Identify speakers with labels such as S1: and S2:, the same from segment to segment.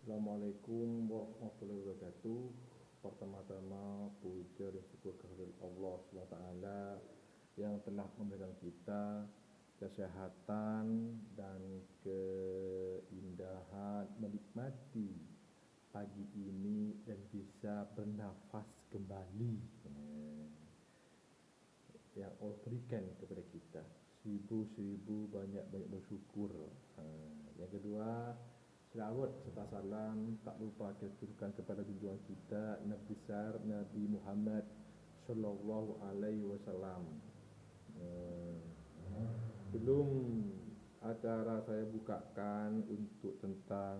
S1: Assalamualaikum warahmatullahi wabarakatuh. Pertama-tama puja dan syukur kehadirat Allah SWT yang telah memberikan kita kesehatan dan keindahan menikmati pagi ini dan bisa bernafas kembali yang Allah berikan kepada kita. Seribu banyak bersyukur. Yang kedua, selawat serta salam tak lupa kita tujukan kepada junjungan kita Nabi besar Nabi Muhammad sallallahu alaihi wasallam. Sebelum acara saya bukakan untuk tentang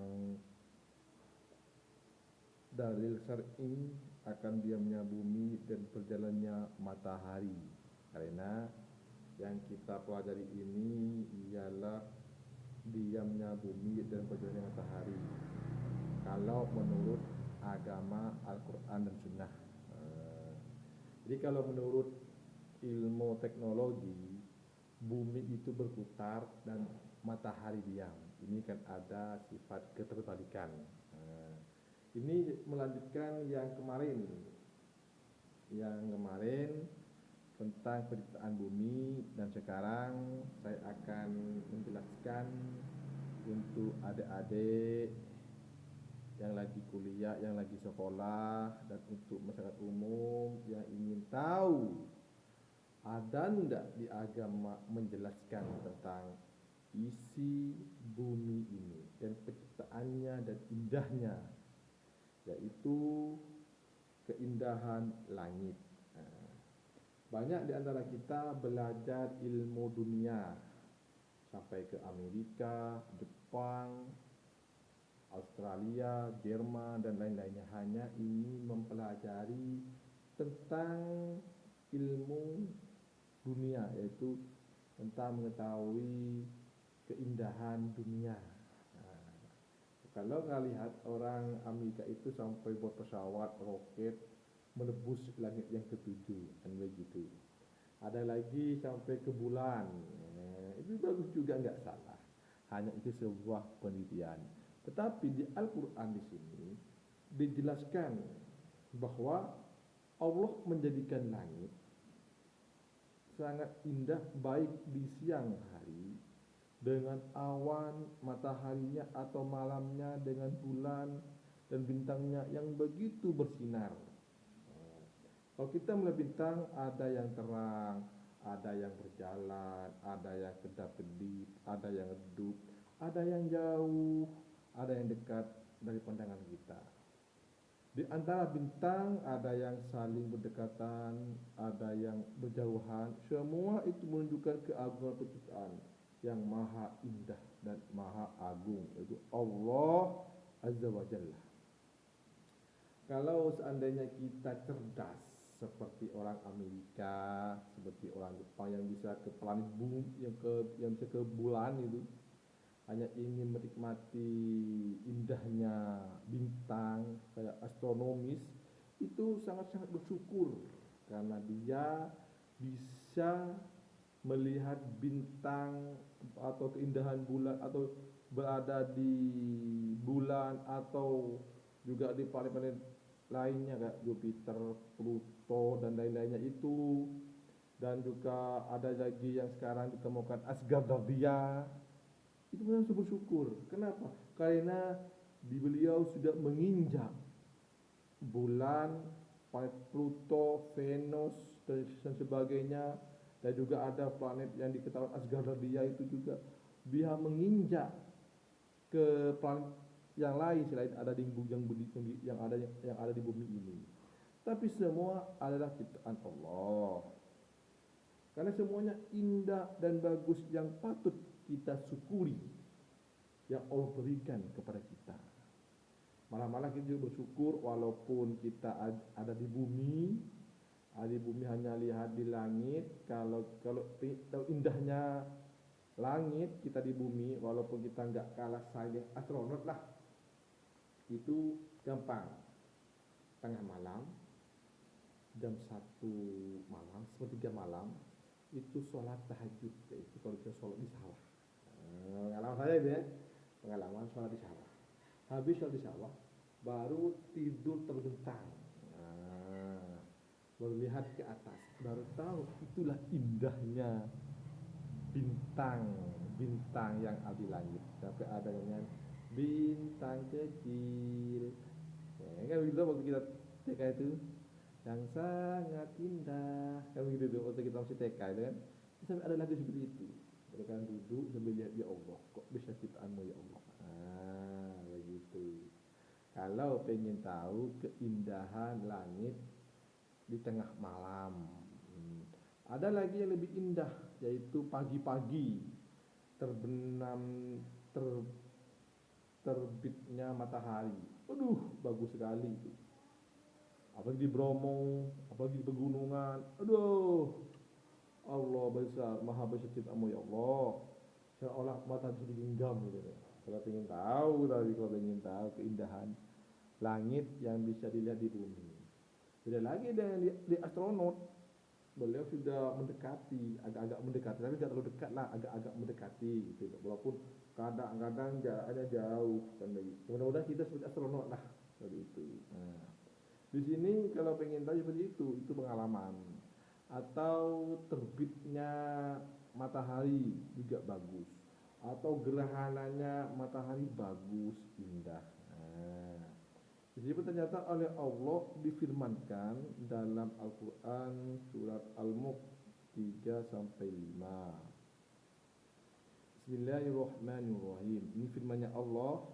S1: dalil syar'i akan diamnya bumi dan berjalannya matahari. Karena yang kita pelajari ini ialah diamnya bumi dan berjalannya matahari kalau menurut agama Al-Quran dan Sunnah. Jadi kalau menurut ilmu teknologi, bumi itu berputar dan matahari diam. Ini kan ada sifat keterbalikan. Ini melanjutkan yang kemarin tentang penciptaan bumi, dan sekarang saya akan menjelaskan untuk adik-adik yang lagi kuliah, yang lagi sekolah, dan untuk masyarakat umum yang ingin tahu ada enggak di agama menjelaskan tentang isi bumi ini dan penciptaannya dan indahnya, yaitu keindahan langit. Banyak di antara kita belajar ilmu dunia sampai ke Amerika, Jepang, Australia, Jerman, dan lain-lainnya, hanya ingin mempelajari tentang ilmu dunia, yaitu tentang mengetahui keindahan dunia. Kalau nggak lihat orang Amerika itu sampai buat pesawat, roket, menembus langit yang ketujuh, dan begitu. Ada lagi sampai ke bulan. Itu bagus juga, nggak salah. Hanya itu sebuah penelitian. Tetapi di Al-Quran di sini dijelaskan bahwa Allah menjadikan langit sangat indah baik di siang hari dengan awan, mataharinya atau malamnya dengan bulan dan bintangnya yang begitu bersinar. Kalau kita melihat bintang, ada yang terang, ada yang berjalan, ada yang kedap-kedip, ada yang redup, ada yang jauh, ada yang dekat dari pandangan kita. Di antara bintang ada yang saling berdekatan, ada yang berjauhan. Semua itu menunjukkan keagungan penciptaan yang maha indah dan maha agung, yaitu Allah Azza wa Jalla. Kalau seandainya kita cerdas seperti orang Amerika, seperti orang Jepang yang bisa ke planet bumi, yang bisa ke bulan itu, hanya ingin menikmati indahnya bintang kayak astronomis, itu sangat-sangat bersyukur karena dia bisa melihat bintang atau keindahan bulan, atau berada di bulan, atau juga di planet-planet lainnya kayak Jupiter, Pluto, dan lain-lainnya itu. Dan juga ada lagi yang sekarang ditemukan Asgardia. Itu benar bersyukur. Kenapa? Karena beliau sudah menginjak bulan, planet Pluto, Venus, dan sebagainya, dan juga ada planet yang diketahui Asgardia itu juga dia menginjak ke planet yang lain selain ada di yang ada di bumi ini. Tapi semua adalah ciptaan Allah. Karena semuanya indah dan bagus yang patut kita syukuri yang Allah berikan kepada kita. Malah kita juga bersyukur walaupun kita ada di bumi. Di bumi hanya lihat di langit. Kalau indahnya langit kita di bumi, walaupun kita nggak kalah saing astronot lah, itu gampang. Tengah malam, jam 1 malam, sepertiga malam, itu sholat tahajud, yaitu kalau kita sholat di sawah. Pengalaman saya itu ya, pengalaman sholat di sawah. Habis kalau di sawah, baru tidur terbentang. Nah, baru lihat ke atas, baru tahu itulah indahnya bintang, bintang yang ada di langit. Sampai ada yang bintang kecil. Ya, kan begitu waktu kita TK itu, yang sangat indah, kan begitu tuh waktu kita masih TK itu kan. Sampai ada lagu seperti itu. Mereka duduk sambil lihat, ya Allah, kok bisa ciptaanmu ya Allah. Ah, begitu. Kalau pengen tahu keindahan langit di tengah malam, ada lagi yang lebih indah, yaitu pagi-pagi terbenam ter, terbitnya matahari. Aduh, bagus sekali itu. Apalagi di Bromo, apalagi di pegunungan. Aduh, Allah besar, maha besar ciptamu ya Allah. Seolah mata bisa digenggam gitu. Kalau ingin tahu, tapi kalau ingin tahu keindahan langit yang bisa dilihat di bumi. Beda lagi dengan di astronot, beliau sudah mendekati, agak-agak mendekati, tapi tidak terlalu dekat lah, agak-agak mendekati gitu. Walaupun kadang-kadang ada jauh kan begitu. Mudah-mudahan kita seperti astronot lah seperti itu. Nah, di sini kalau pengen tahu seperti itu pengalaman. Atau terbitnya matahari juga bagus. Atau gerhananya matahari bagus, indah. Nah, jadi ternyata oleh Allah difirmankan dalam Al-Quran surat Al-Mulk 3 sampai 5. Bismillahirrahmanirrahim. Ini firmannya Allah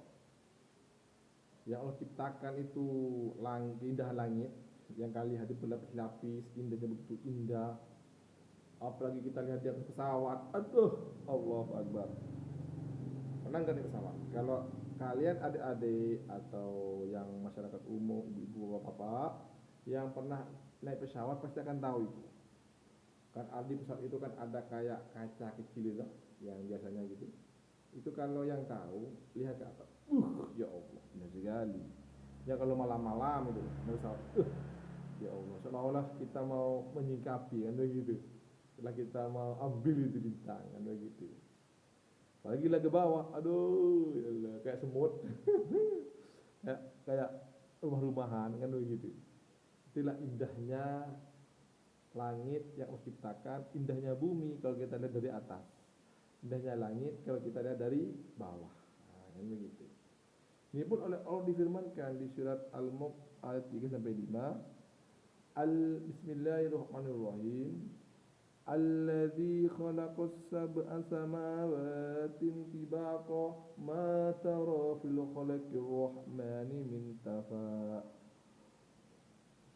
S1: yang Allah ciptakan itu indah langit yang kali lihat berlapis-lapis, indahnya begitu indah. Apalagi kita lihat di atas pesawat, aduh, Allahu Akbar. Pernah nggak naik pesawat? Kalau kalian adik-adik atau yang masyarakat umum, ibu-ibu, bapak-bapak yang pernah naik pesawat pasti akan tahu itu. Kan di pesawat itu kan ada kayak kaca kecil itu yang biasanya gitu. Itu kalau yang tahu lihat ke atas. Ya Allah, indah sekali. Ya kalau malam-malam itu naik pesawat. Ya Allah, seolah-olah kita mau menyingkapi kan begitu. Setelah kita mau ambil itu bintang kan begitu. Apalagi lagi ke bawah, aduh, ya Allah, kayak semut, ya, kayak rumah-rumahan kan begitu. Itulah indahnya langit yang Allah ciptakan, indahnya bumi kalau kita lihat dari atas, indahnya langit kalau kita lihat dari bawah. Nah, kan begitu. Ini pun oleh Allah difirmankan di surat Al-Mulk ayat 3 sampai 5. Bismillahirrahmanirrahim. Alladzi khalaqas sab'a samawati tibaqa ma tara fil khalqir rahmani min tafa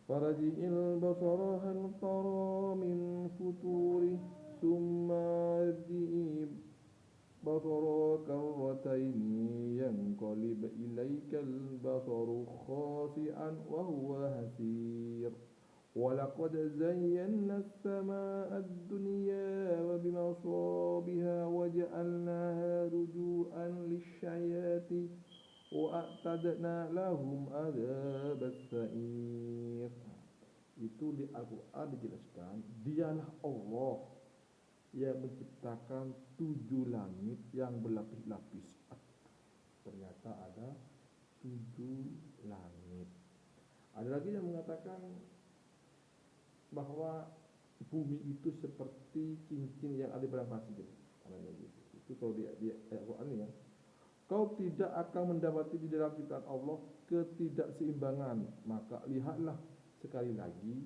S1: farji'il basara hal tara min futuri summa rji'i basara karrataini yanqalib ilaikal basaru khasi'an wa huwa hasir. ولقد زينا السماء الدنيا وبمصابها وجعلناها رجوعا للشياطين وأعتدنا لهم عذاب السعير. Itu di Al-Quran dijelaskan, dialah Allah yang menciptakan 7 langit yang berlapis-lapis. Ternyata ada 7 langit. Ada lagi yang mengatakan bahwa bumi itu seperti cincin yang ada di padang pasir. Itu kalau di ayat Quran ini ya. Kau tidak akan mendapati di dalam ciptaan Allah ketidakseimbangan, maka lihatlah sekali lagi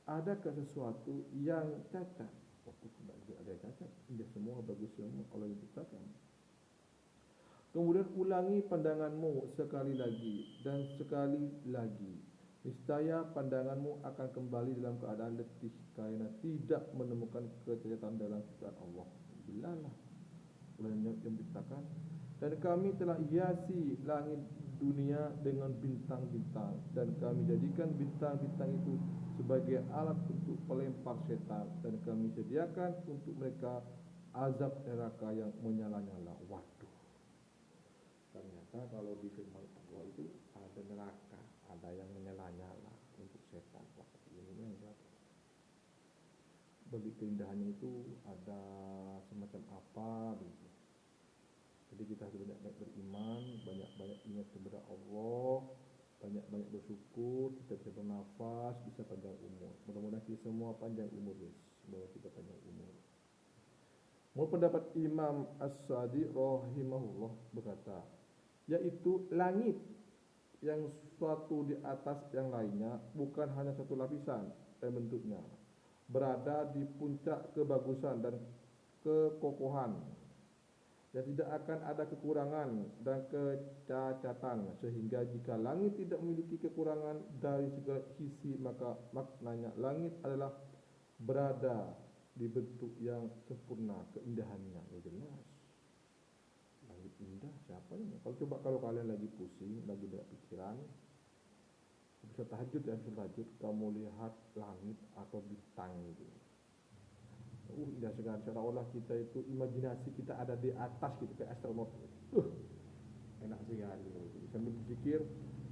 S1: adakah sesuatu yang cacat. Waktu tidak ada yang cacat, indah semua, bagus semua Allah yang ciptakan. Kemudian ulangi pandanganmu sekali lagi dan sekali lagi. Niscaya pandanganmu akan kembali dalam keadaan letih karena tidak menemukan kecacatan dalam ciptaan Allah. Bilalah Allah yang menciptakan. Dan kami telah hiasi langit dunia dengan bintang-bintang, dan kami jadikan bintang-bintang itu sebagai alat untuk pelempar setan, dan kami sediakan untuk mereka azab neraka yang menyala-nyala. Waduh, ternyata kalau di firman Allah itu ada neraka, ada yang menyala-nyala untuk setan. Wah, ini yang berat. Bagi keindahannya itu ada semacam apa begitu. Jadi Jadi kita harus banyak-banyak beriman, banyak-banyak ingat kepada Allah, banyak-banyak bersyukur, kita bisa bernafas, bisa panjang umur. Mudah-mudahan kita semua panjang umur, guys. Semoga kita panjang umur. Menurut pendapat Imam As-Sadi rahimahullah berkata, yaitu langit yang suatu di atas yang lainnya bukan hanya satu lapisan bentuknya, berada di puncak kebagusan dan kekokohan, dan tidak akan ada kekurangan dan kecacatan, sehingga jika langit tidak memiliki kekurangan dari segala sisi, maka maknanya langit adalah berada di bentuk yang sempurna keindahannya. Ya jelas, langit indah siapa ini? Kalau kalian lagi pusing, lagi banyak pikiran, bisa tahajud ya, bisa tahajud, kamu lihat langit atau bintang itu, indah sekali, seolah-olah kita itu, imajinasi kita ada di atas gitu, kayak astronot. Enak sekali sambil berzikir,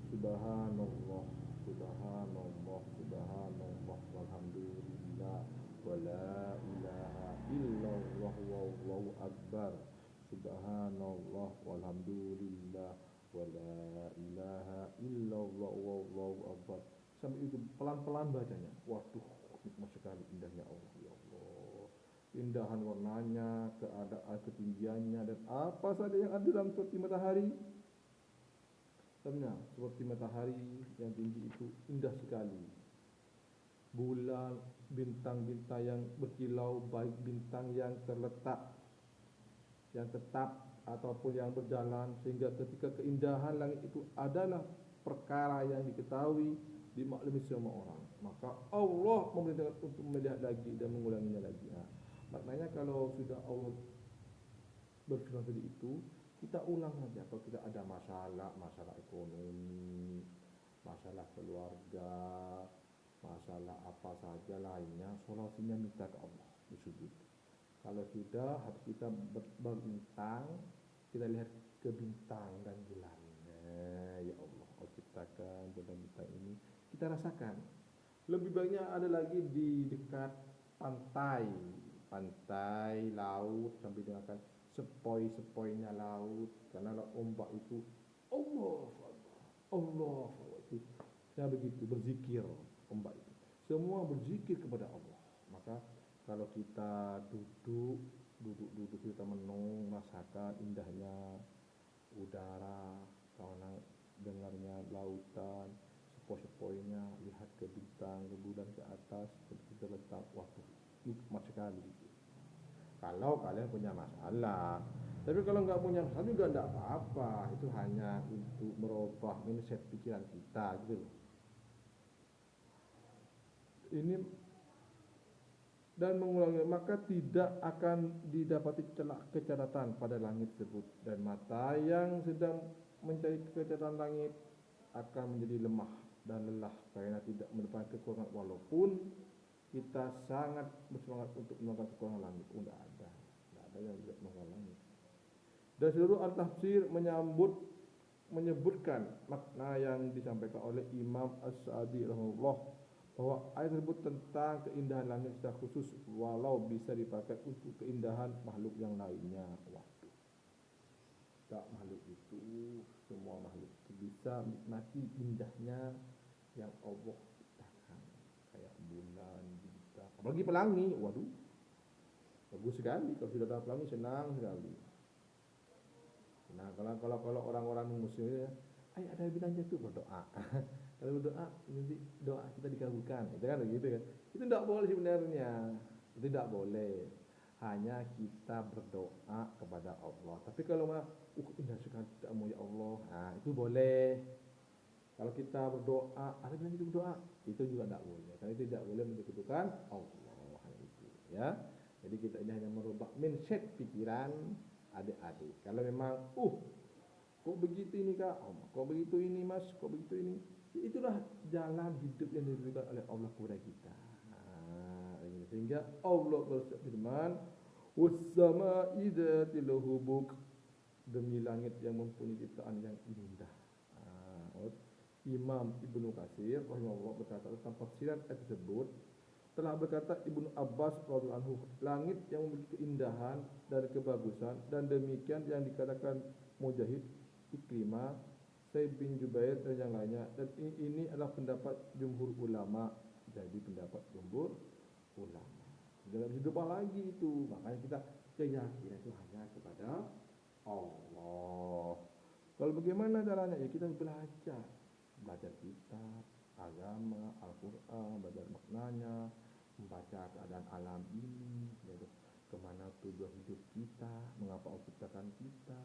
S1: subhanallah, subhanallah, subhanallah, walhamdulillah, wala ilaha illallah, wallahu akbar, subhanallah, walhamdulillah, wala ilaha illallah, wallahu akbar. Sambil itu pelan-pelan bacanya. Waduh, nikmat sekali indahnya Allah, ya Allah. Indahan warnanya, keadaan ketinggiannya, dan apa saja yang ada dalam seperti matahari. Sebenarnya seperti matahari yang tinggi itu indah sekali. Bulan, bintang-bintang yang berkilau, baik bintang yang terletak, yang tetap ataupun yang berjalan, sehingga ketika keindahan langit itu adalah perkara yang diketahui, dimaklumi semua orang, maka Allah memerintahkan untuk melihat lagi dan mengulanginya lagi. Maknanya kalau sudah Allah berfirman tadi itu, kita ulang saja. Kalau kita ada masalah ekonomi, masalah keluarga, masalah apa saja lainnya, solusinya minta ke Allah, bersujud. Kalau sudah hati kita berbintang, kita lihat ke bintang dan bulan. Ya Allah, Allah ciptakan bulan bintang ini, kita rasakan. Lebih banyak ada lagi di dekat pantai, laut, sambil dengarkan sepoi-sepoinya laut, karena ombak itu Allah, Allah, itu saya begitu berzikir ombak itu. Semua berzikir kepada Allah. Maka kalau kita duduk kita menung, merasakan indahnya udara, karena dengarnya lautan, sepoi-sepoinya, lihat ke bintang, ke bulan, ke atas, kita letak, waktu nikmat sekali. Kalau kalian punya masalah, tapi kalau nggak punya masalah juga nggak apa-apa, itu hanya untuk merubah mindset pikiran kita gitu loh. Ini dan mengulangi, maka tidak akan didapati celah kecacatan pada langit tersebut, dan mata yang sedang mencari kecacatan langit akan menjadi lemah dan lelah karena tidak mendapatkan kekurangan, walaupun kita sangat bersemangat untuk melakukan kekurangan langit. Tidak ada yang tidak melakukan langit. Dan seluruh al-tafsir menyebutkan makna yang disampaikan oleh Imam As-Sa'di rahimahullah, bahwa ayat tersebut tentang keindahan langit secara khusus, walau bisa dipakai untuk keindahan makhluk yang lainnya. Waduh, tak makhluk itu, semua makhluk itu bisa menikmati indahnya yang Allah ciptakan, kayak bulan, bintang, apalagi pelangi. Waduh, bagus sekali kalau sudah ada pelangi, senang sekali. Nah, kalau orang-orang muslim ya, ada bintang jatuh, berdoa. Kalau berdoa, nanti doa kita dikabulkan, itu kan begitu kan. Itu tidak boleh sebenarnya, itu tidak boleh. Hanya kita berdoa kepada Allah. Tapi kalau indah sekali kamu ya Allah, nah itu boleh. Kalau kita berdoa, ada bilang itu berdoa, itu juga tidak boleh. Karena itu tidak boleh menyekutukan Allah, hanya itu ya. Jadi kita ini hanya merubah mindset pikiran adik-adik. Kalau memang kok begitu ini kak, kok begitu ini mas, kok begitu ini, itulah jalan hidup yang diberikan oleh Allah kepada kita. Sehingga Allah berfirman, was-sama'i dzatil hubuk, demi langit yang mempunyai ciptaan yang indah. Imam Ibnu Katsir rahimahullah berkata tentang tafsiran ayat tersebut, Telah berkata Ibnu Abbas radhiyallahu anhu, langit yang memiliki keindahan dan kebagusan, dan demikian yang dikatakan Mujahid, Ikrimah, Sa'id bin Jubair dan yang lainnya. Dan ini adalah pendapat jumhur ulama. Jadi pendapat jumhur ulama. Dalam hidup lagi itu, makanya kita keyakinan itu hanya kepada Allah. Kalau bagaimana caranya? Ya kita belajar kitab, agama, Al-Quran, belajar maknanya, membaca keadaan alam ini, yaitu kemana tujuan hidup kita, mengapa Allah ciptakan kita,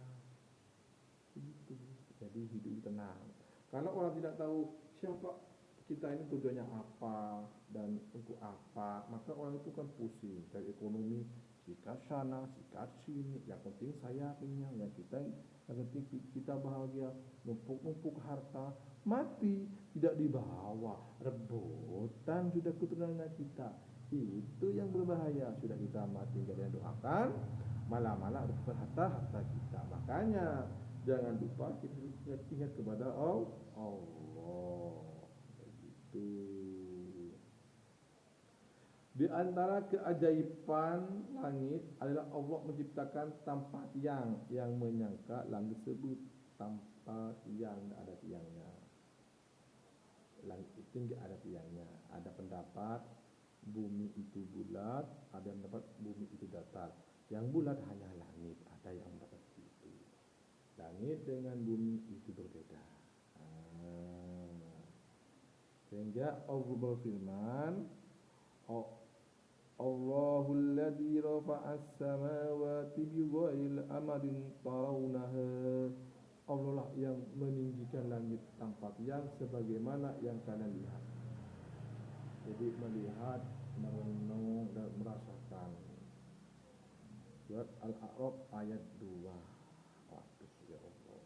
S1: begitu. Jadi hidup tenang. Kalau orang tidak tahu siapa kita ini, tujuannya apa dan untuk apa, maka orang itu kan pusing dari ekonomi, sikat sana, sikat sini. Yang penting saya kenyang, yang penting kita bahagia, numpuk harta, mati tidak dibawa, rebutan sudah keturunannya kita. Itu yang berbahaya. Sudah kita mati, gak ada yang doakan, malah rebutan harta kita. Makanya jangan lupa kita ingat kepada Allah. Begitu. Di antara keajaiban langit adalah Allah menciptakan tanpa tiang, yang menyangka langit tersebut tanpa tiang, tidak ada tiangnya. Langit itu tidak ada tiangnya. Ada pendapat bumi itu bulat, ada yang pendapat bumi itu datar. Yang bulat hanya langit, ada yang mendapat itu. Langit dengan bumi itu berbeda. Sehingga Allah berfirman, Allahul ladzi rafa'as samawati bighairi amadin tarawunaha. Allah lah yang meninggikan langit tanpa tiang sebagaimana yang kalian lihat. Jadi melihat, merenung dan merasakan. Surat Al-A'raf ayat 2. Waduh, ya Allah.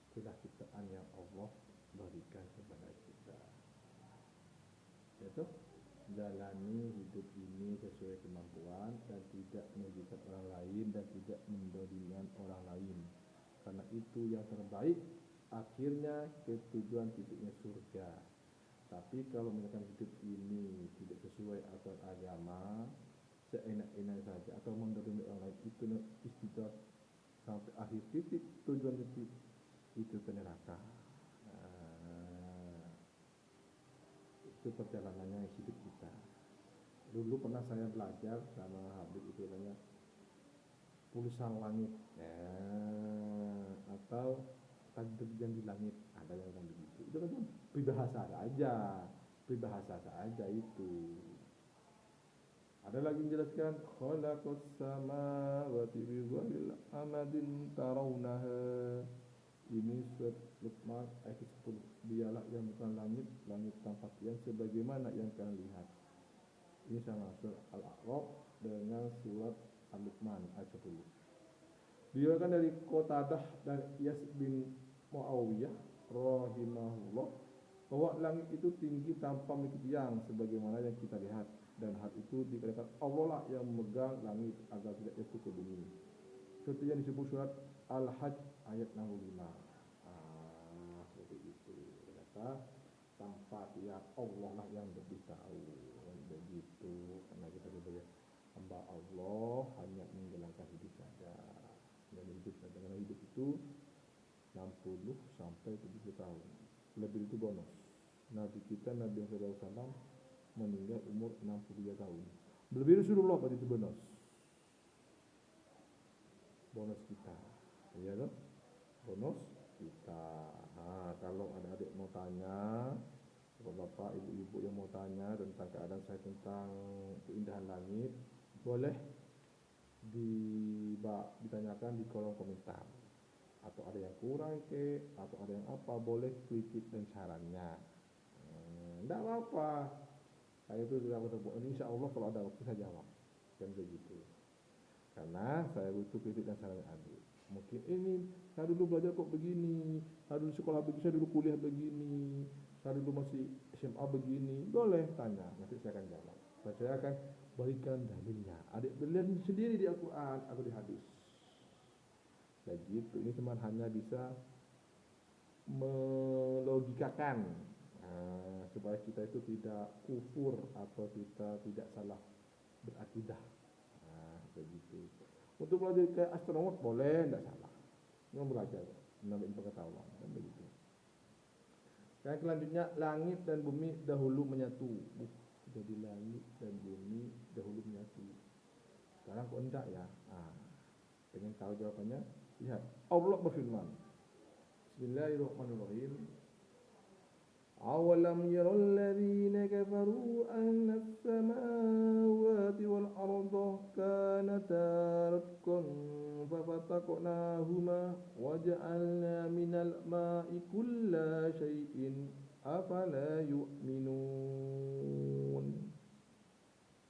S1: Itulah ciptaan yang Allah berikan kepada kita. Yaitu jalani hidup ini sesuai kemampuan dan tidak merugikan orang lain dan tidak mendolimi orang lain. Karena itu yang terbaik, akhirnya ke tujuan titiknya surga. Tapi kalau misalkan hidup ini tidak sesuai aturan agama, seenak-enak saja atau mendolimi orang lain, itu istiqomah sampai akhir titik, tujuan titik itu ke neraka. Itu perjalanannya hidup kita. Dulu pernah saya belajar sama Habib, itu namanya tulisan langit, atau takdir yang di langit, ada yang bilang begitu. Itu kan pribahasa saja itu. Ada lagi menjelaskan khalaqas samawati bighairi amadin tarawunaha. Ini surat Luqman ayat 10. Dialah yang bukan langit tanpa tiang sebagaimana yang kalian lihat. Ini sama surat Al-A'raf dengan surat Al-Luqman ayat 10. Diriwayatkan dari Qatadah dan Iyas bin Muawiyah rahimahullah bahwa langit itu tinggi tanpa memiliki tiang sebagaimana yang kita lihat, dan hal itu dikatakan Allah lah yang memegang langit agar tidak jatuh ke bumi. Seperti yang disebut surat Al-Hajj ayat 65. Seperti itu. Kata tanpa tiang, Allah lah yang lebih tahu. Begitu. Karena kita sebagai hamba Allah hanya menjalankan hidup saja. Karena hidup itu 60 sampai 70 tahun. Lebih itu bonus. Nabi kita, Nabi sallallahu alaihi wasallam, meninggal umur 63 tahun. Lebih Rasulullah pada itu bonus. Bonus kita. Iya kan? Bonus kita. Kalau ada adik mau tanya, bapak, ibu-ibu yang mau tanya tentang keadaan saya tentang keindahan langit, boleh ditanyakan di kolom komentar. Atau ada yang kurang atau ada yang apa, boleh kritik dan sarannya. Tidak apa-apa. Saya itu sudah bertemu. Insya Allah kalau ada waktu saya jawab. Kan begitu. Karena saya butuh kritik dan saran adik. Mungkin ini saya dulu belajar kok begini, saya dulu sekolah begini, saya dulu kuliah begini, saya dulu masih SMA begini. Boleh tanya, nanti saya akan jawab. Saya akan berikan dalilnya. Adik beliau sendiri di Al-Quran atau di hadis. Begitu. Ini cuma hanya bisa melogikakan. Supaya kita itu tidak kufur atau kita tidak salah berakidah. Begitu. Untuk belajar ke astronot boleh, tidak salah. Yang belajar menambah pengetahuan, kan begitu. Yang selanjutnya, langit dan bumi dahulu menyatu. Jadi langit dan bumi dahulu menyatu. Sekarang kok enggak ya? Pengen tahu jawabannya? Lihat, Allah berfirman. Bismillahirrahmanirrahim. أَوَلَمْ يَرَ الَّذِينَ كَفَرُوا أَنَّ السَّمَاوَاتِ وَالْأَرْضَ كَانَتَا رَتْقًا فَفَتَقْنَاهُمَا وَجَعَلْنَا مِنَ الْمَاءِ كُلَّ شَيْءٍ أَفَلَا يُؤْمِنُونَ.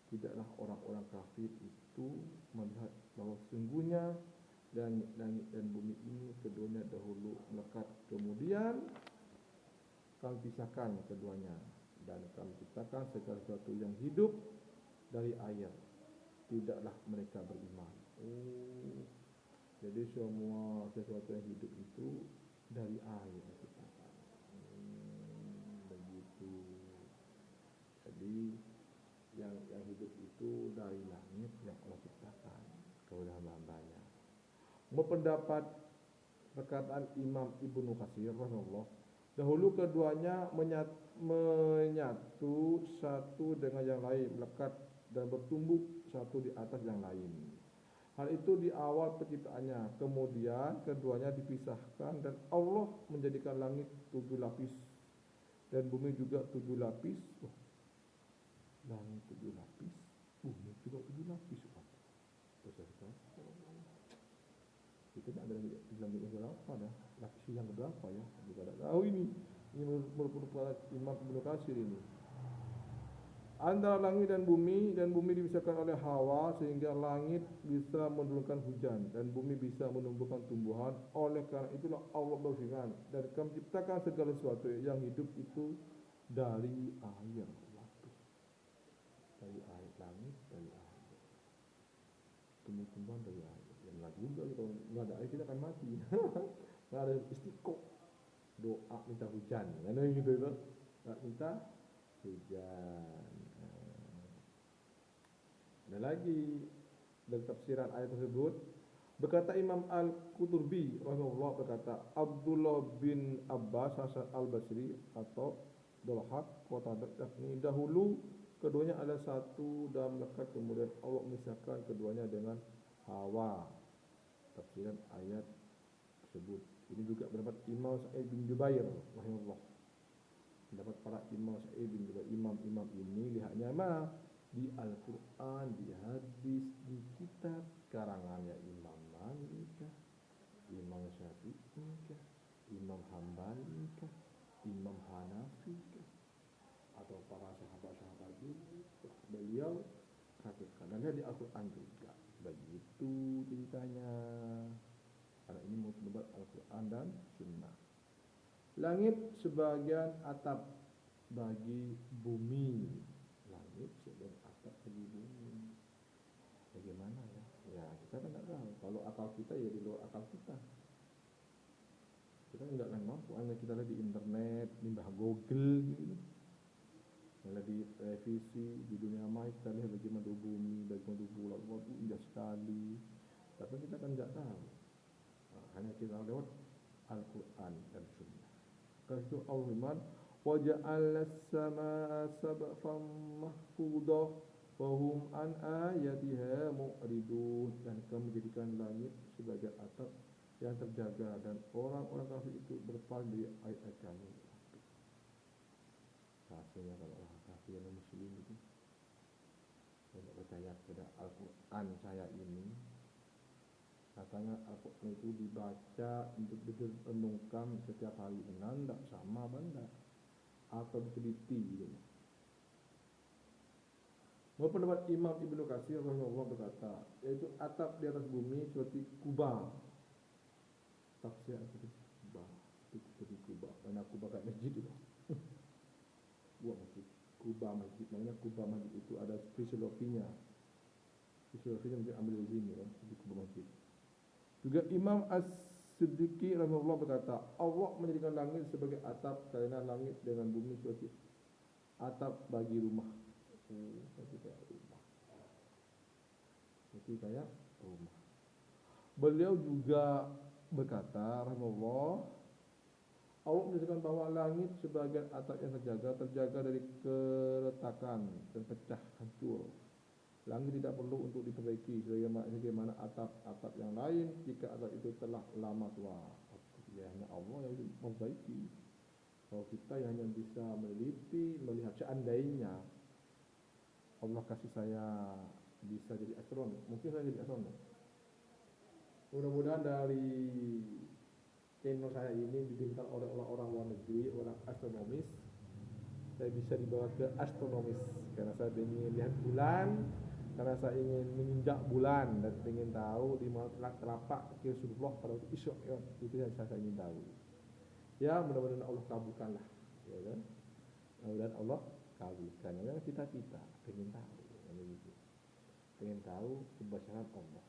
S1: Tidaklah orang-orang kafir itu melihat bahwa sesungguhnya langit dan bumi ini keduanya dahulu melekat, kemudian kami pisahkan keduanya dan kami ciptakan segala sesuatu yang hidup dari air. Tidaklah mereka beriman. Jadi semua sesuatu yang hidup itu dari air diciptakan. Begitu. Jadi yang hidup itu dari langit yang Allah ciptakan kepada hamba-hambanya. Pendapat perkataan Imam Ibnu Katsir rahimahullah, dahulu keduanya menyatu satu dengan yang lain, melekat dan bertumbuh satu di atas yang lain. Hal itu di awal penciptaannya. Kemudian keduanya dipisahkan dan Allah menjadikan langit 7 lapis dan bumi juga 7 lapis. Langit 7 lapis, bumi juga 7 lapis. Kita tak ada langit yang berapa dah? Lapis yang berapa ya? Kita tak tahu ini. Ini merupakan Imam Ibnu Katsir ini. Antara langit dan bumi dipisahkan oleh Hawa sehingga langit bisa menurunkan hujan dan bumi bisa menumbuhkan tumbuhan. Oleh karena itulah Allah berfirman, dan kami ciptakan segala sesuatu yang hidup itu dari air. Dari air, langit dari air, tumbuh-tumbuhan dari air. Yang lagi juga kalau nggak ada air kita akan mati. Nggak ada istiqoh, doa minta hujan, kan gitu itu, nggak minta hujan. Ada lagi dari tafsiran ayat tersebut, berkata Imam Al-Qurtubi rahimahullah, berkata Abdullah bin Abbas Hasan Al-Basri atau Dolhak Qatadah, yakni dahulu keduanya ada satu dan melekat, kemudian Allah memisahkan keduanya dengan Hawa. Tafsiran ayat tersebut. Ini juga pendapat Imam Sa'id bin Jubair rahimahullah. Pendapat para Imam Sa'id bin Jubair. Imam-imam ini lihatnya mana? Di Al-Quran, di hadis, di kitab karangannya Imam Malik, Imam Syafi'i, Imam Hambali, Imam Hanafi, atau para sahabat-sahabat dulu. Beliau katakan, dan lihat di Al-Quran juga. Begitu ceritanya. Karena ini menurut Al-Quran dan Sunnah. Langit sebagian atap bagi bumi. Langit sebagian atap bagi bumi. Bagaimana ya? Ya kita kan tidak tahu. Kalau akal kita ya di luar akal kita. Kita tidak akan mampu. Hanya kita lihat di internet, limbah Google gitu. Lihat di televisi, di dunia maya kita lihat bagaimana bumi, bagaimana bulan, waktu indah sekali. Tapi kita kan tidak tahu. Hanya kita lewat Al-Quran dan Sunnah. Kalau itu Allah firman, وَجَعَلْنَا السَّمَاءَ سَقْفًا مَحْفُوظًا وَهُمْ عَنْ آيَاتِهَا مُعْرِضُونَ. Dan kami menjadikan langit sebagai atap yang terjaga dan orang-orang kafir itu berpaling dari ayat-ayat kami. Rasanya kalau orang kafir dan muslim itu tidak percaya kepada Al-Quran saya ini. Katanya Al-Quran itu dibaca untuk direnungkan setiap hari. Benar tidak? Sama benda atau diteliti gitu. Menurut pendapat Imam Ibnu Katsir rahimahullah berkata, yaitu atap di atas bumi seperti kubah. Tafsir seperti kubah, seperti kubah. Karena kubah kayak masjid itu. Buat masjid. Kubah masjid. Maknanya kubah masjid itu ada filosofinya. Filosofinya mungkin ambil dari sini kan, seperti kubah masjid. Juga Imam Siddiqi rahimahullah berkata, Allah menjadikan langit sebagai atap karena langit dengan bumi seperti atap bagi rumah. Seperti kayak rumah. Seperti kayak rumah. Beliau juga berkata, rahimahullah, Allah menjadikan bahwa langit sebagai atap yang terjaga dari keretakan dan pecah hancur. Langit tidak perlu untuk diperbaiki sebagaimana atap-atap yang lain jika atap itu telah lama tua. Ya, hanya Allah yang memperbaiki. Kalau kita yang hanya bisa meneliti, melihat seandainya Allah kasih saya bisa jadi astronom, mungkin saya jadi astronom. Mudah-mudahan dari channel saya ini dibintang oleh orang luar negeri, orang astronomis, saya bisa dibawa ke astronomis karena saya ingin lihat bulan, karena saya ingin menginjak bulan dan ingin tahu di mana telapak kaki Rasulullah pada waktu Isra Mi'raj. Itu yang saya ingin tahu. Ya, mudah-mudahan Allah kabulkanlah, ya kan? Mudah-mudahan Allah kabulkan. Yang cita-cita ingin tahu, ingin tahu kebesaran Allah.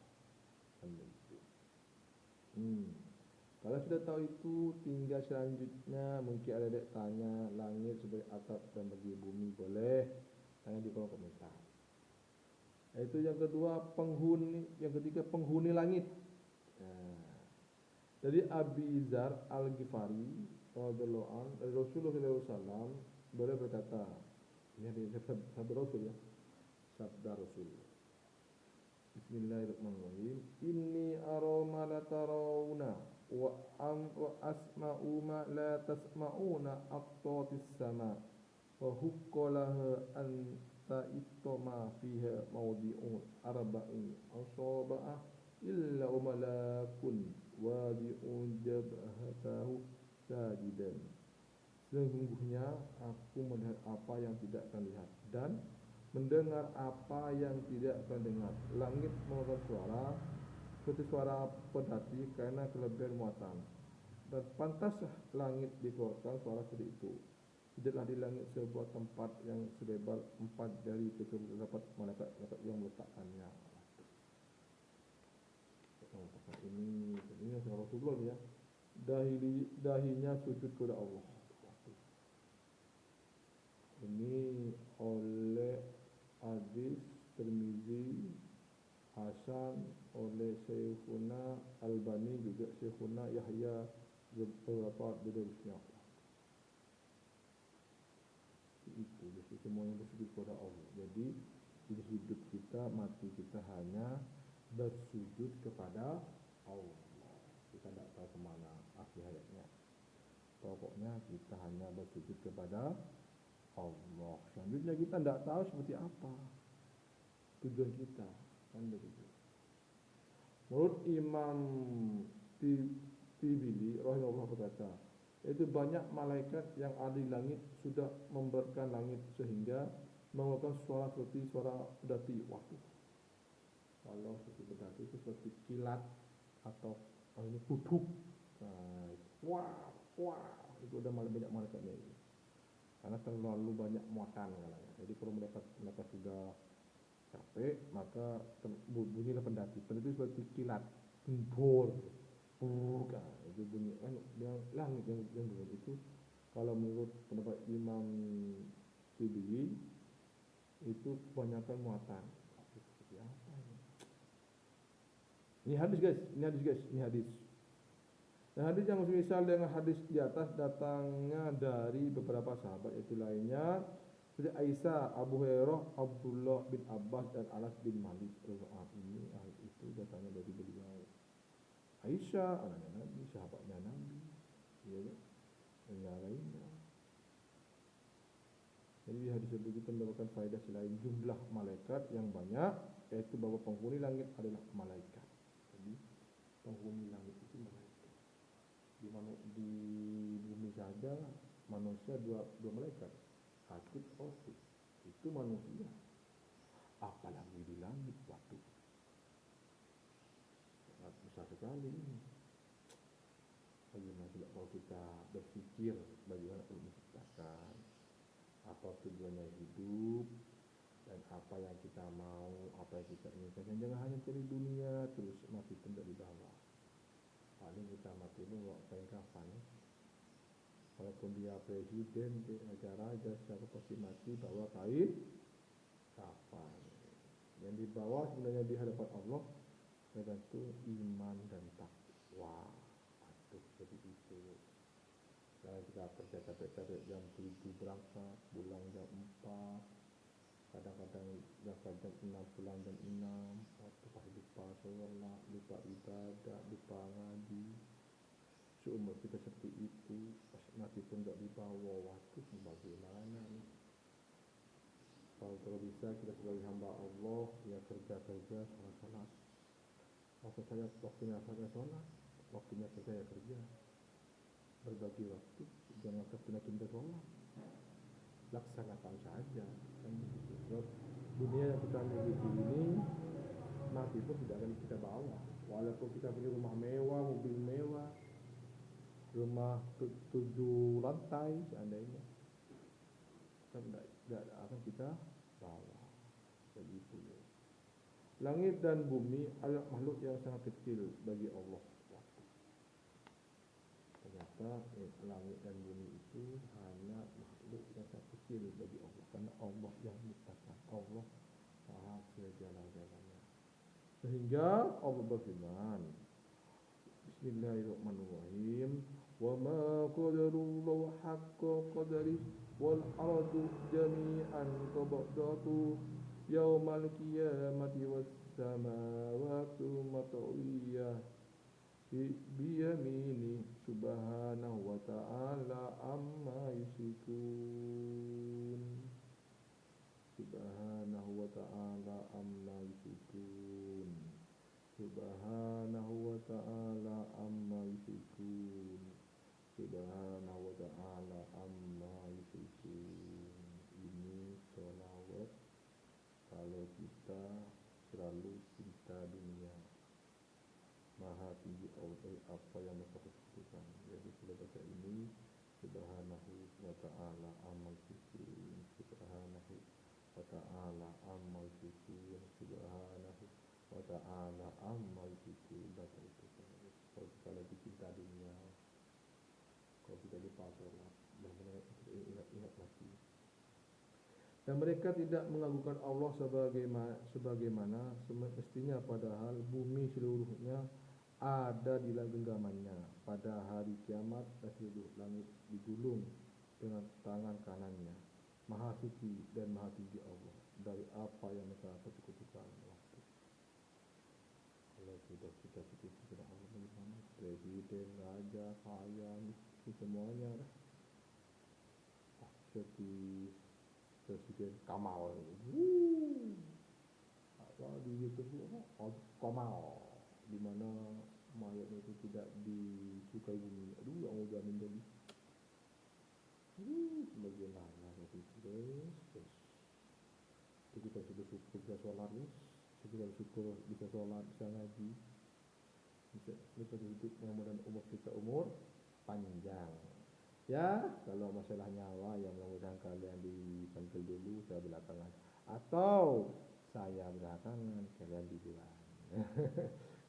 S1: Kalau sudah tahu itu, tinggal selanjutnya mungkin ada yang tanya langit sebagai atap dan bagi bumi, boleh tanya di kolom komentar. Itu yang kedua, yang ketiga penghuni langit. Dari Abi Dzar Al-Ghifari radhiyallahu anhu, dari Rasulullah SAW, beliau berkata, ini hadis sabda Rasul ya, sabda Rasul. Bismillahirrahmanirrahim. Inni ara ma la tarawna wa asma'u ma la tasma'una aqtatis sama wa huqqalaha an ta'itoma fiha mawdi'un arba'in asaba'ah illa malakun wadi'un jabhatahu sajidan. Sesungguhnya aku melihat apa yang tidak akan lihat dan mendengar apa yang tidak akan dengar. Langit mengeluarkan suara seperti suara pedati karena kelebihan muatan, dan pantaslah langit dikeluarkan suara seperti itu. Tidaklah di langit sebuah tempat yang selebar 4 jari kecuali terdapat malaikat yang meletakkannya. Ini Rasulullah ya, dahinya sujud kepada Allah. Ini oleh hadis Tirmizi, Hasan oleh Syekhuna Albani, juga Syekhuna Yahya beberapa bidurusnya. Itu jadi semuanya bersujud kepada Allah. Jadi hidup kita, mati kita hanya bersujud kepada Allah. Kita tidak tahu kemana akhir hayatnya. Pokoknya kita hanya bersujud kepada Allah. Selanjutnya kita tidak tahu seperti apa tujuan kita, kan begitu. Menurut Imam Tibili rahimahullah berkata, itu banyak malaikat yang ada di langit sudah memberatkan langit sehingga mengeluarkan suara seperti suara pedati. Waktu kalau seperti pedati itu seperti kilat atau ini kuduk. Nah, wah, itu udah banyak malaikatnya itu. Karena terlalu banyak muatan katanya. Jadi kalau mereka sudah capek, maka bunyilah pendati. Pendati seperti kilat, gembor, bukan itu bunyi. Yang langit yang bunyi itu, kalau menurut pendapat Imam Sibili, itu kebanyakan muatan. Seperti apa ini? Ini hadis guys. Nah, hadis yang semisal dengan hadis di atas datangnya dari beberapa sahabat, itu lainnya seperti Aisyah, Abu Hurairah, Abdullah bin Abbas dan Anas bin Malik. Ini itu datangnya dari beliau. Aisyah anaknya Nabi, sahabatnya Nabi, ya kan? Dan yang lainnya. Jadi hadis itu kita mendapatkan faedah selain jumlah malaikat yang banyak, yaitu bahwa penghuni langit adalah malaikat. Jadi penghuni langit itu malaikat. Di bumi saja manusia dua malaikat, Atid, Osid, itu manusia, apalagi di langit. Waktu sangat besar sekali ini. Bagaimana tidak kalau kita berpikir bagaimana Allah menciptakan, apa tujuannya hidup, dan apa yang kita mau, apa yang kita inginkan. Jangan hanya cari dunia terus mati tidak di bawah. paling kita mati pun nggak kain kafan. Walaupun dia presiden di negara aja siapa pasti mati bawa kain kafan. Yang dibawa sebenarnya di hadapan Allah tergantung iman dan takwa. Aduh jadi itu. Jangan kita kerja capek-capek jam 7 berangkat, pulang jam 4, kadang-kadang berangkat jam 6, pulang jam 6, waktu pas lupa sholat, lupa ibadah, lupa ngaji. Seumur kita seperti itu, pas mati pun gak dibawa, waktu bagaimana nih? Kalau bisa kita sebagai hamba Allah, ya kerja-kerja, sholat-sholat. Maksud saya waktunya sholat, waktunya kerja ya kerja. Berbagi waktu, jangan tertunda-tunda sholat, laksanakan saja kan begitu. Sebab dunia yang kita miliki ini mati pun tidak akan kita bawa, walaupun kita punya rumah mewah, mobil mewah, rumah 7 lantai seandainya, tidak akan kita bawa. Begitu. Langit dan bumi adalah makhluk yang sangat kecil bagi Allah. Ternyata langit dan bumi itu hanya makhluk yang sangat kecil bagi Allah, karena Allah yang menciptakan, Allah Maha segala-galanya. Sehingga Allah berfirman, Bismillahirrahmanirrahim, wa ma qadarullahu haqqa qadari wal ardu jami'an qabdatuhu yaumal qiyamati was samawati matawiyah biyamini subhanahu wa ta'ala amma yusyrikun. Subhanahu wa ta'ala amma yusyrikun. Subhanahu wa ta'ala amma yusyrikun. Subhanahu wa ta'ala amma yusyrikun. Ini sholawat kalau kita selalu cinta dunia. Maha tinggi Allah apa yang mereka persekutukan. Jadi sudah baca ini, Subhanahu wa ta'ala amma yusyrikun. Subhanahu wa ta'ala amma yusyrikun. Subhanahu wa ta'ala amma yusyrikun. Baca itu. Kalau kita lagi cinta dunia, kalau kita lupa sholat, benar-benar ingat mati. Dan mereka tidak mengagungkan Allah sebagaimana semestinya, padahal bumi seluruhnya ada di genggamannya pada hari kiamat, dan seluruh langit digulung dengan tangan kanannya. Maha suci dan maha tinggi Allah dari apa yang mereka persekutukan. Kalau sudah kita persekutukan Allah, bagaimana? Presiden, raja, kaya, miskin, semuanya dah. Seperti Presiden Kamal, apa di YouTube Kamal, di mana mayatnya itu tidak disukai bumi. Aduh, yang mau jamin tadi. Bagaimana itu terus. Itu kita sudah syukur bisa sholat, kita syukur bisa sholat, bisa ngaji, bisa hidup, mudah-mudahan umur kita umur panjang. Ya, kalau masalah nyawa ya mudah-mudahan kalian dipanggil dulu, saya belakangan, atau saya belakangan, kalian duluan.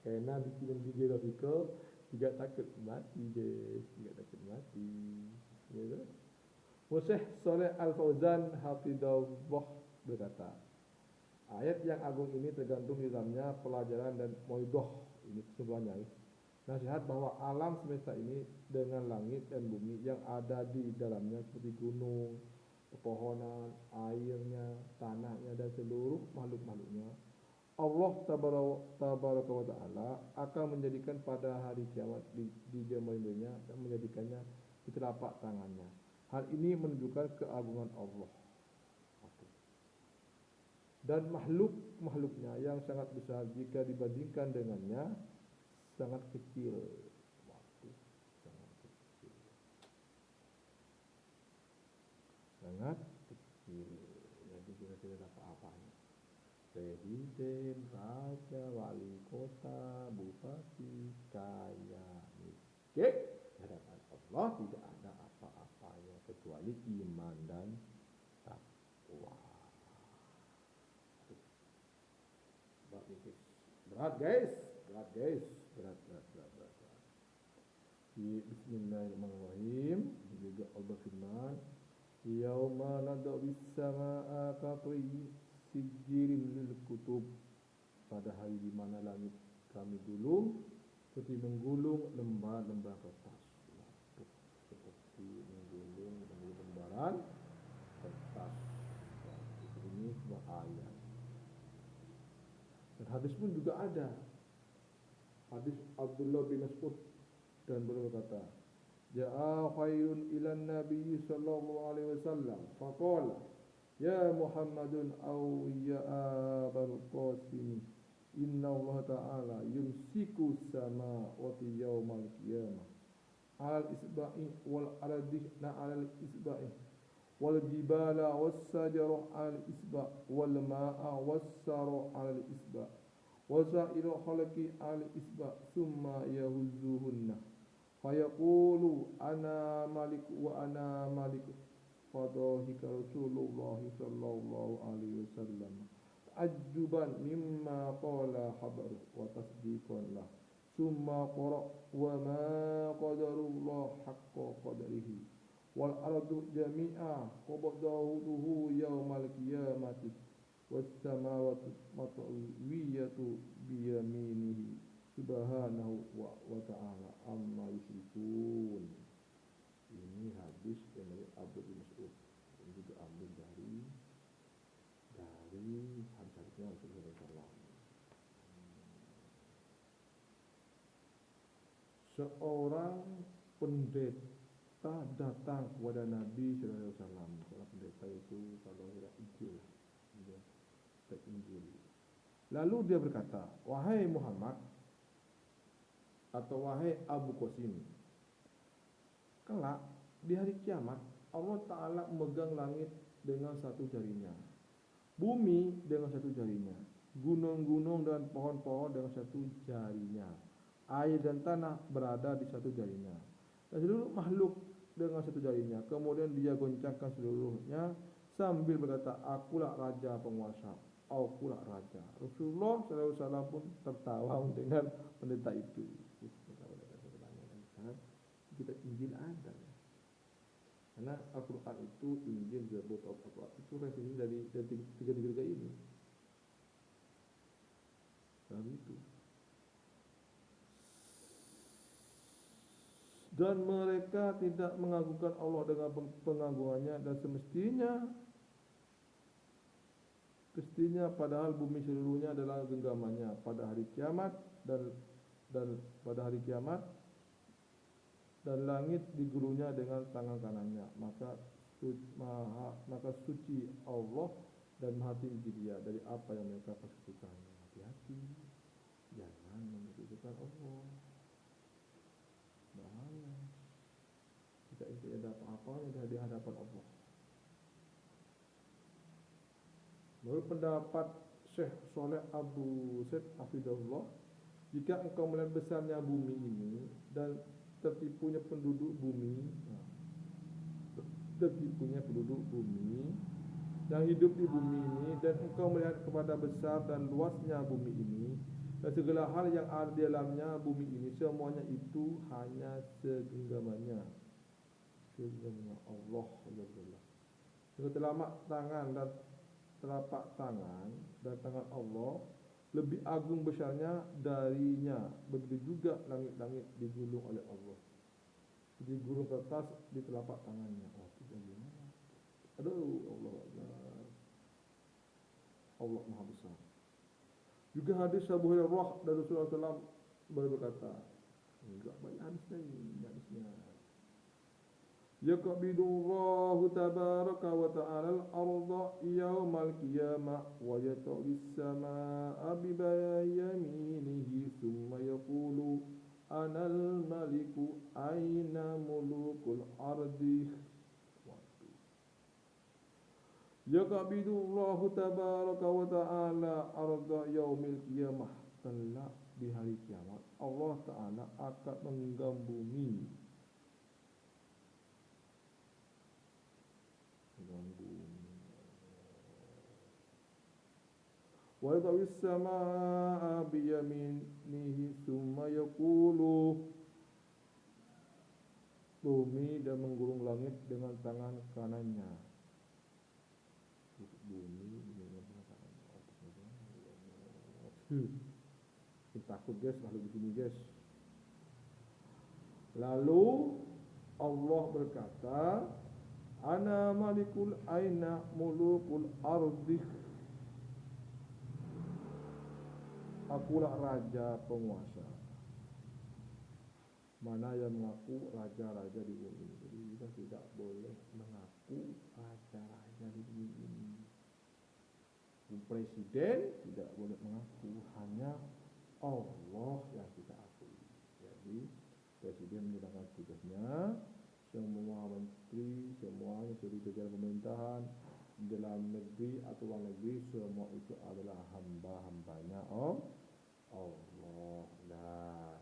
S1: Karena di film Geographical tidak takut mati guys, tidak takut mati. Ya, Syekh Saleh Al-Fauzan hafizahullah berkata, ayat yang agung ini tergantung di dalamnya pelajaran dan moidoh, ini kesimpulannya. Nasihat bahwa alam semesta ini dengan langit dan bumi yang ada di dalamnya seperti gunung, pepohonan, airnya, tanahnya, dan seluruh makhluk-makhluknya, Allah tabaraka wa ta'ala akan menjadikan pada hari kiamat di jemarinya dan menjadikannya di telapak tangannya. Hal ini menunjukkan keagungan Allah dan makhluk-makhluknya yang sangat besar jika dibandingkan dengannya sangat kecil. Sangat kecil. Jadi kita tidak dapat apa-apanya. Presiden, raja, wali kota, bupati, kaya, miskin, hadapan Allah tidak ada apa-apanya kecuali iman dan takwa. Berat guys, berat. Bismillahirrahmanirrahim. Juga Allah berfirman, yauma nad'u bis-samaa'a katri sijilin lil kutub. Pada hari di mana langit kami gulung seperti menggulung lembar-lembar kertas. Seperti menggulung lembaran kertas. Ini sebuah ayat. Dan hadis pun juga ada. Hadis Abdullah bin Mas'ud dan beliau berkata, ja'a khairun ilan nabi sallallahu alaihi wasallam faqala ya Muhammadun aw ya Abul Qasim inna Allah ta'ala yumsiku samawati yawmal qiyamah al isba'i wal ardina al isba'i wal jibala was sajara al isba' wal ma'a was sara al isba' wa sa'iru khalqi al isba' summa yahuzzuhunna fayaqulu ana malik wa ana malik fadhahika Rasulullah sallallahu alaihi wasallam ta'ajjuban mimma qala habaru wa tasdiqan lah summa qara wa ma qadarullah haqqa qadarihi wal ardu jami'a qabdahu yaumal qiyamati was samawati matwiyatu bi yaminihi subhanahu wa ta'ala amma yusyrikun. Ini hadis dari Abdullah bin Mas'ud. Ini juga ambil dari hadis-hadisnya Rasulullah SAW. Seorang pendeta datang kepada Nabi SAW. Seorang pendeta itu kalau tidak Injil, Injil. Lalu dia berkata, wahai Muhammad atau wahai Abu Qasim, kelak di hari kiamat Allah Ta'ala memegang langit dengan satu jarinya, bumi dengan satu jarinya, gunung-gunung dan pohon-pohon dengan satu jarinya, air dan tanah berada di satu jarinya, dan seluruh makhluk dengan satu jarinya. Kemudian dia goncangkan seluruhnya sambil berkata, akulah raja penguasa, akulah raja. Rasulullah SAW pun tertawa mendengar pendeta itu. Kita Injil ada, karena Al-Quran itu Injil, Zabur, Al-Quran itu revisi dari tiga ini. Dan itu. Dan mereka tidak mengagungkan Allah dengan pengagungannya, dan semestinya padahal bumi seluruhnya adalah genggamannya pada hari kiamat dan pada hari kiamat, dan langit digulungnya dengan tangan kanannya. Maka suci Allah dan maha tinggi dia dari apa yang mereka persekutukannya. Hati-hati, jangan mempersekutukan Allah. Bahaya. Kita itu ada apa-apa di hadapan Allah. Menurut pendapat Syekh Saleh Abu Said Hafizahullah, jika engkau melihat besarnya bumi ini dan tertipunya penduduk bumi yang hidup di bumi ini, dan engkau melihat kepada besar dan luasnya bumi ini dan segala hal yang ada di dalamnya bumi ini, semuanya itu hanya segenggamannya Allah. Telapak tangan dan tangan Allah lebih agung besarnya darinya. Begitu juga langit-langit digulung oleh Allah. Digulung kertas di telapak tangannya. Oh, itu bagaimana? Aduh, Allah Maha Besar. Juga hadis Abu Hurairah dari Rasulullah SAW berkata, enggak banyak hadisnya. Yaqbidullahu tabaraka wa ta'ala al-arda yawmal qiyamah wa yatawis samaa'a bi yaminihi thumma yaqulu anal maliku aina mulukul ardi. Yaqbidullahu tabaraka wa ta'ala arda yawmil qiyamah. Kelak di hari kiamat Allah Ta'ala akan menggenggam bumi. Wa yatawis samaa'a bi yaminihi thumma yaqulu bumi dan menggulung langit dengan tangan kanannya. Bumi dengan tangan kanannya. Takut guys, lalu begini guys. Lalu Allah berkata, Ana malikul aina mulukul ardi. Akulah raja penguasa. Mana yang mengaku raja-raja di bumi. Jadi kita tidak boleh mengaku raja-raja di bumi ini. Presiden tidak boleh mengaku, hanya Allah yang kita akui. Jadi presiden menjalankan tugasnya, semua menteri, semuanya seluruh jajaran pemerintahan dalam negeri atau luar negeri, semua itu adalah hamba-hambanya Allah. Nah,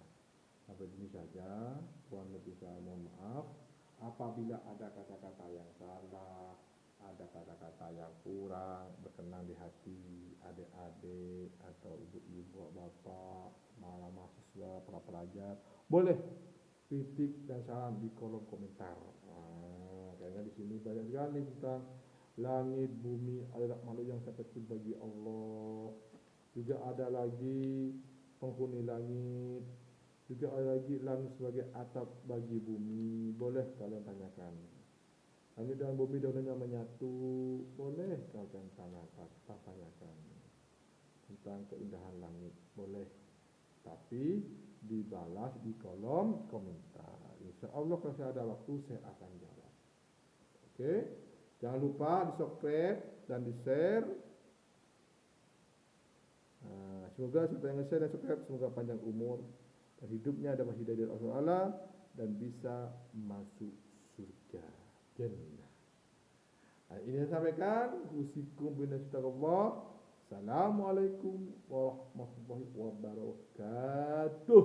S1: sampai sini saja. Tuhan lebih saya mohon maaf apabila ada kata-kata yang salah, ada kata-kata yang kurang berkenan di hati adik-adik atau ibu-ibu, bapak, para mahasiswa, para pelajar, boleh kritik dan saran di kolom komentar. Karena di sini banyak sekali tentang langit, bumi adalah makhluk yang sangat kecil bagi Allah. Juga ada lagi penghuni langit, juga ada lagi langit sebagai atap bagi bumi. Boleh kalian tanyakan. Langit dan bumi dahulunya menyatu. Boleh kalian tanyakan tentang keindahan langit. Boleh. Tapi dibalas di kolom komentar. Insya Allah kalau saya ada waktu saya akan jawab. Oke. Jangan lupa di subscribe dan di share. Semoga siapa yang nge-share dan subscribe semoga panjang umur dan hidupnya dapat hidayah dari Allah dan bisa masuk surga jannah. Ini saya sampaikan. Usikum binasyiatullah. Assalamualaikum warahmatullahi wabarakatuh.